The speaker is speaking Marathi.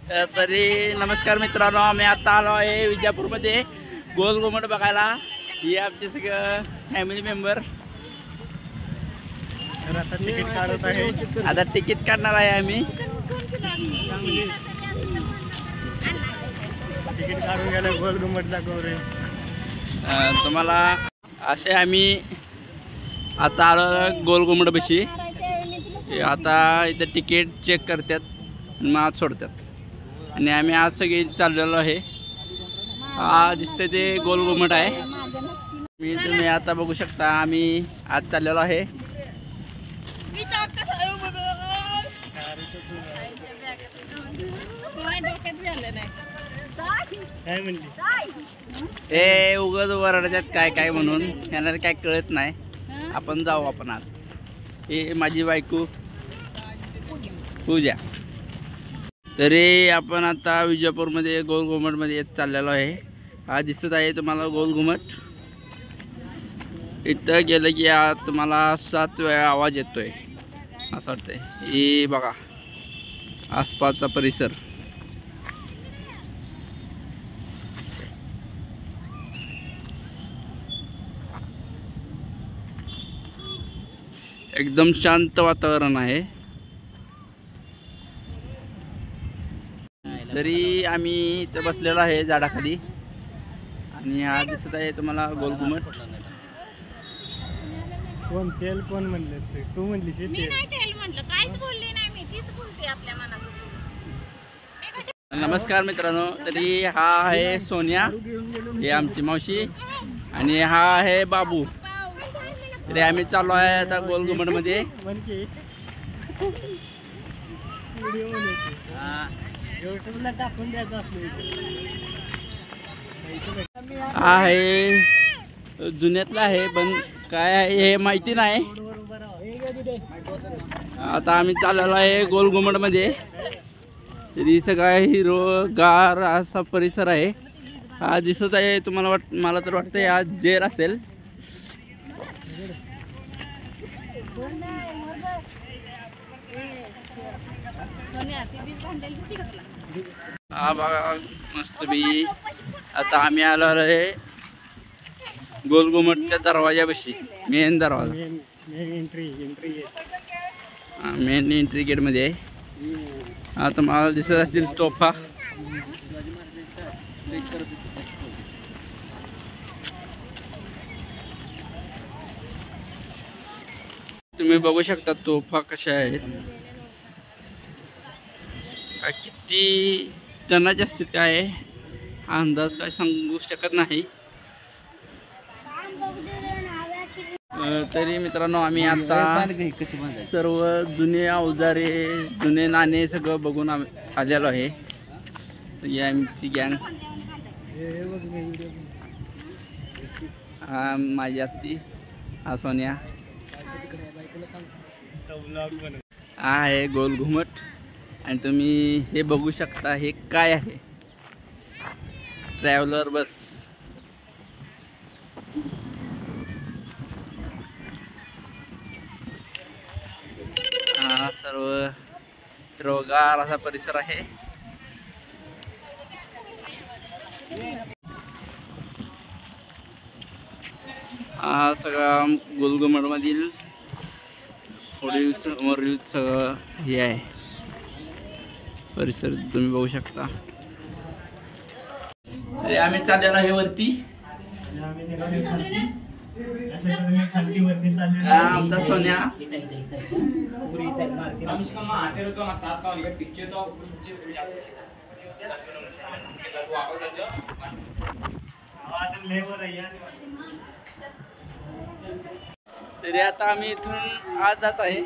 तरी नमस्कार मित्रांनो, आम्ही आता आलो आहे विजापूरमध्ये गोल घुमट बघायला। ही आमचे सगळं फॅमिली मेंबर आता तिकीट काढत आहे। आता तिकीट काढणार आहे आम्ही। तिकीट काढून गेलं गोल घुमट दाखव रे। तुम्हाला असे आम्ही आता आलो गोल घुमट बशी। आता इथे तिकीट चेक करतात आणि मग आत सोडतात आणि आम्ही आज सगळे चाललेलो आहे। हा दिसते ते गोल घुमट आहे। तुम्ही आता बघू शकता आम्ही आज चाललेलो आहे। हे उगाच वरडतात काय काय म्हणून, यांना काय कळत नाही। आपण जाऊ आपण आज। हे माझी बायको पूजा। तरी आपण आता विजापूरमध्ये गोल घुमटमध्ये चाललेलो आहे। हा दिसत आहे तुम्हाला गोल घुमट। इथं गेलं की तुम्हाला 7 वेळा आवाज येतोय असं वाटतंय। हे बघा आसपासचा परिसर एकदम शांत वातावरण आहे। तरी आम्ही इथं बसलेलो आहे झाडाखाली आणि हा दिसत आहे तुम्हाला गोल घुमट। कोण तेल कोण म्हणले ते? तू म्हणली तेल। मी नाही तेल म्हटलं, काहीच बोलले नाही मी, तीच बोलते आपल्या मनात। नमस्कार मित्रांनो, तरी हा आहे सोनिया, हे आमची मावशी आणि हा आहे बाबू। तरी आम्ही चाललो आहे आता गोल घुमट मध्ये। टाकून द्यायचं हा आहे जुन्यातला आहे, पण काय आहे हे माहिती नाही। आता आम्ही चाललेलो आहे गोल घुमट मध्ये। तरी सगळा हिरवगार असा परिसर आहे। हा दिसत आहे तुम्हाला, मला तर वाटतं हा जेर असेल। हा बघा मस्त बी। आता आम्ही आलो आहे गोल घुमटच्या दरवाजापाशी, मेन दरवाजा, मेन एंट्री गेट मध्ये। आता मला दिसत असतील तोफा। तुम्ही बघू शकता तोफा कशा आहेत, किती टनाचे असतील काय अंदाज काय सांगू शकत नाही। तरी मित्रांनो आम्ही आता सर्व जुने अवजारे, जुने नाणे सगळं बघून आलेलो आहे। ही आमची गँग। हा माझी आत्ती, हा सोनिया। हा आहे गोल घुमट आणि तुम्ही हे बघू शकता हे काय आहे, ट्रॅव्हलर बस। हा सर्व हिरवगार असा परिसर आहे। हा सगळा गोल घुमट मधील पुढील समोरील सगळं हे आहे परिसर, तुम्ही बघू शकता। तरी आम्ही चाललेलो आहे वरती। आमचा सोन्या तरी आता आम्ही इथून आज जात आहे।